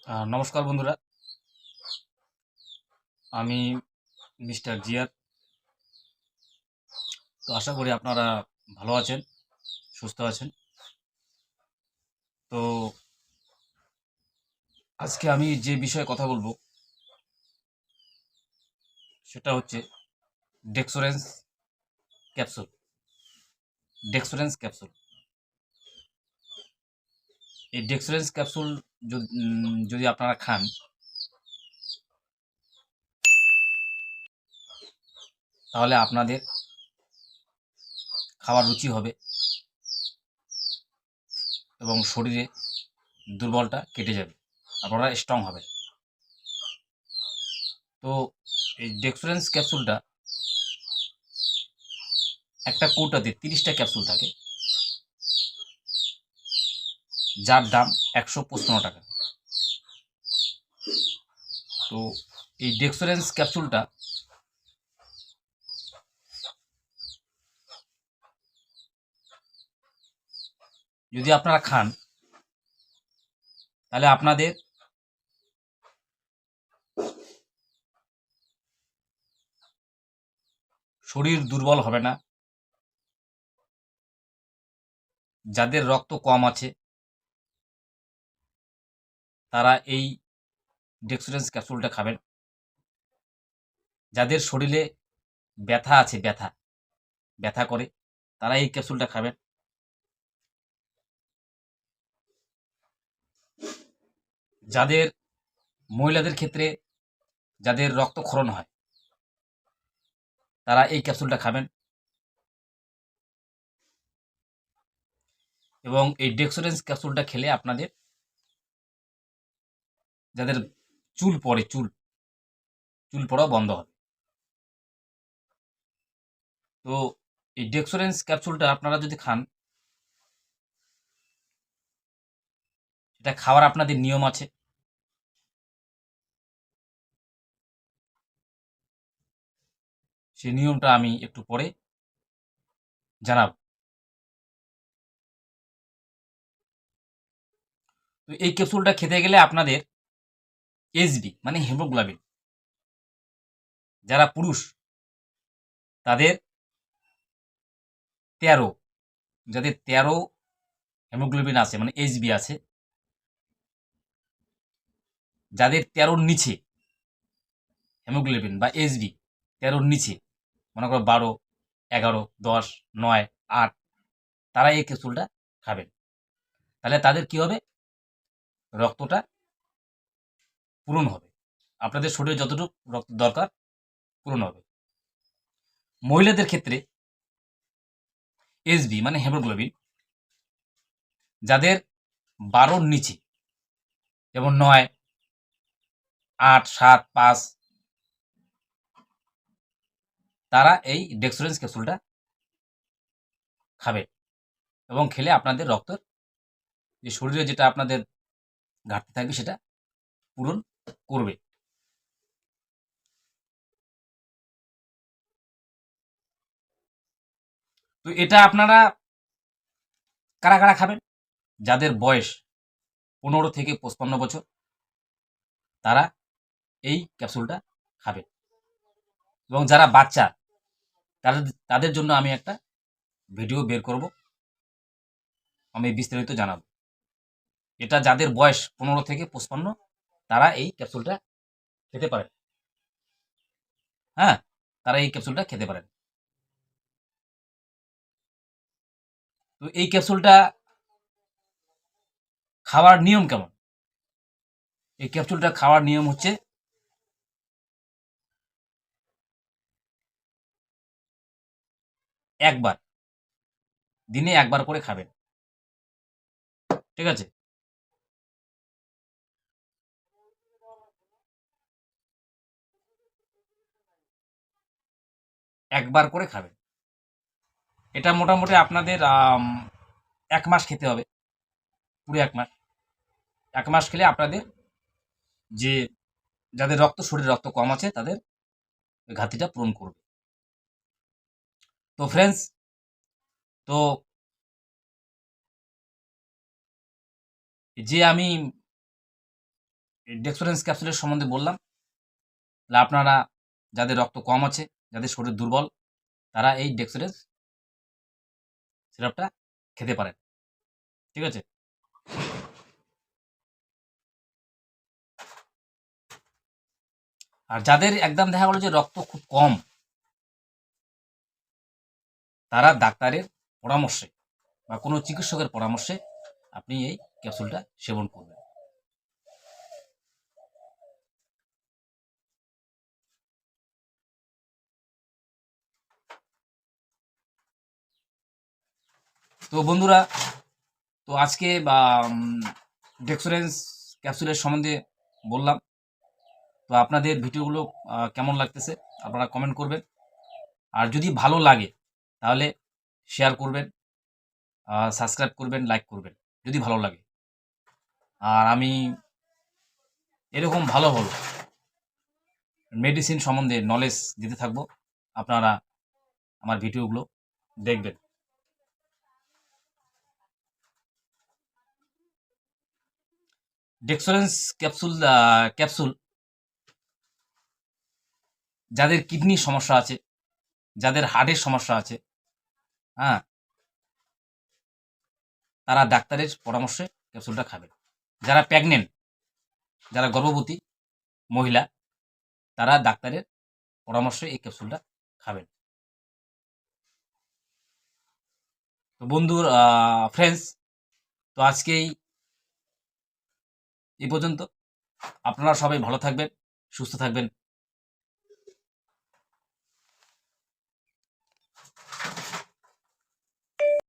নমস্কার বন্ধুরা, আমি মিস্টার জিয়ার। তো আশা করি আপনারা ভালো আছেন, সুস্থ আছেন। তো আজকে আমি যে বিষয়ে কথা বলবো সেটা হচ্ছে ডেক্সোরেন্স ক্যাপসুল। ডেক্সোরেন্স ক্যাপসুল এই ডেক্সোরেন্স ক্যাপসুল যদি আপনারা খান, তাহলে আপনাদের খাওয়ার রুচি হবে এবং শরীরে দুর্বলটা কেটে যাবে, আপনারা স্ট্রং হবে। তো এই ডেক্সোরেন্স ক্যাপসুলটা একটা কৌটাতে 30টা ক্যাপসুল থাকে, যার দাম 155 টাকা। তো এই ডেক্সোরেন্স ক্যাপসুলটা যদি আপনারা খান, তাহলে আপনাদের শরীর দুর্বল হবে না। যাদের রক্ত কম আছে তারা এই ডেক্সোরেন্স ক্যাপসুলটা খাবেন। যাদের শরীরে ব্যথা আছে, ব্যথা ব্যথা করে, তারা এই ক্যাপসুলটা খাবেন। যাদের মহিলাদের ক্ষেত্রে যাদের রক্তক্ষরণ হয়, তারা এই ক্যাপসুলটা খাবেন। এবং এই ডেক্সোরেন্স ক্যাপসুলটা খেলে আপনাদের যাদের চুল পড়ে, চুল পড়াও বন্ধ হবে। তো এই ডেক্সোরেন্স ক্যাপসুলটা আপনারা যদি খান, এটা খাওয়ার আপনাদের নিয়ম আছে। সেই নিয়মটা আমি একটু পরে জানাব। তো এই ক্যাপসুলটা খেতে গেলে আপনাদের এইচবি মানে হিমোগ্লোবিন, যারা পুরুষ তাদের 13, যাদের 13 হিমোগ্লোবিন আছে মানে এইচবি আছে, যাদের 13-র নিচে হিমোগ্লোবিন বা এইচবি 13-র নিচে, মনে করো 12, 11, 10, 9, 8, তারা এই ক্যাপসুলটা খাবেন। তাহলে তাদের কি হবে, রক্তটা পূরণ হবে, আপনাদের শরীরে যতটুকু রক্ত দরকার পূরণ হবে। মহিলাদের ক্ষেত্রে এইচবি মানে হিমোগ্লোবিন যাদের 12-র নিচে, যেমন 9, 8, 7, 5, তারা এই ডেক্সোরেন্স ক্যাপসুলটা খাবে। এবং খেলে আপনাদের রক্তের যে শরীরে যেটা আপনাদের ঘাটতি থাকবে সেটা পূরণ করবে। তো এটা আপনারা কারা কারা খাবেন, যাদের বয়স 15 থেকে 55 বছর, তারা এই ক্যাপসুলটা খাবে। এবং যারা বাচ্চা, তাদের তাদের জন্য আমি একটা ভিডিও বের করব, আমি বিস্তারিত জানাবো। এটা যাদের বয়স 15 থেকে 55, তারা এই ক্যাপসুলটা খেতে পারেন। হ্যাঁ, তারা এই ক্যাপসুলটা খেতে পারেন। তো এই ক্যাপসুলটা খাওয়ার নিয়ম কেমন? এই ক্যাপসুলটা খাওয়ার নিয়ম হচ্ছে, একবার দিনে একবার করে খাবেন, ঠিক আছে? একবার করে খাবেন। এটা মোটামুটি আপনাদের 1 মাস খেতে হবে, পুরো 1 মাস। 1 মাস খেলে আপনাদের যে যাদের শরীরে রক্ত কম আছে তাদের ওই ঘাটতিটা পূরণ করবে। তো ফ্রেন্ডস, তো যে আমি ডেক্সোরেন্স ক্যাপসুলের সম্বন্ধে বললাম। তাহলে আপনারা যাদের রক্ত কম আছে, যাদের শরীর দুর্বল, তারা এই ডেক্সোরেন্স সিরাপটা খেতে পারেন। ঠিক আছে? আর যাদের একদম দেখা গেল যে রক্ত খুব কম, তারা ডাক্তারের পরামর্শে বা কোনো চিকিৎসকের পরামর্শে আপনি এই ক্যাপসুলটা সেবন করবেন। তো বন্ধুরা, তো আজকে ডেক্সোরেন্স ক্যাপসুলের সম্বন্ধে বললাম। তো আপনাদের ভিডিওগুলো কেমন লাগতেছে আপনারা কমেন্ট করবেন। আর যদি ভালো লাগে তাহলে শেয়ার করবেন, সাবস্ক্রাইব করবেন, লাইক করবেন যদি ভালো লাগে। আর আমি এরকম ভালো ভালো মেডিসিন সম্বন্ধে নলেজ দিতে থাকবো, আপনারা আমার ভিডিওগুলো দেখবেন। ডেক্সোরেন্স ক্যাপসুল যাদের কিডনির সমস্যা আছে, যাদের হার্টের সমস্যা আছে, হ্যাঁ, তারা ডাক্তারের পরামর্শে ক্যাপসুলটা খাবেন। যারা প্রেগনেন্ট, যারা গর্ভবতী মহিলা, তারা ডাক্তারের পরামর্শে এই ক্যাপসুলটা খাবেন। তো বন্ধুর ফ্রেন্ডস, তো আজকেই এই পর্যন্ত। আপনারা সবাই ভালো থাকবেন, সুস্থ থাকবেন।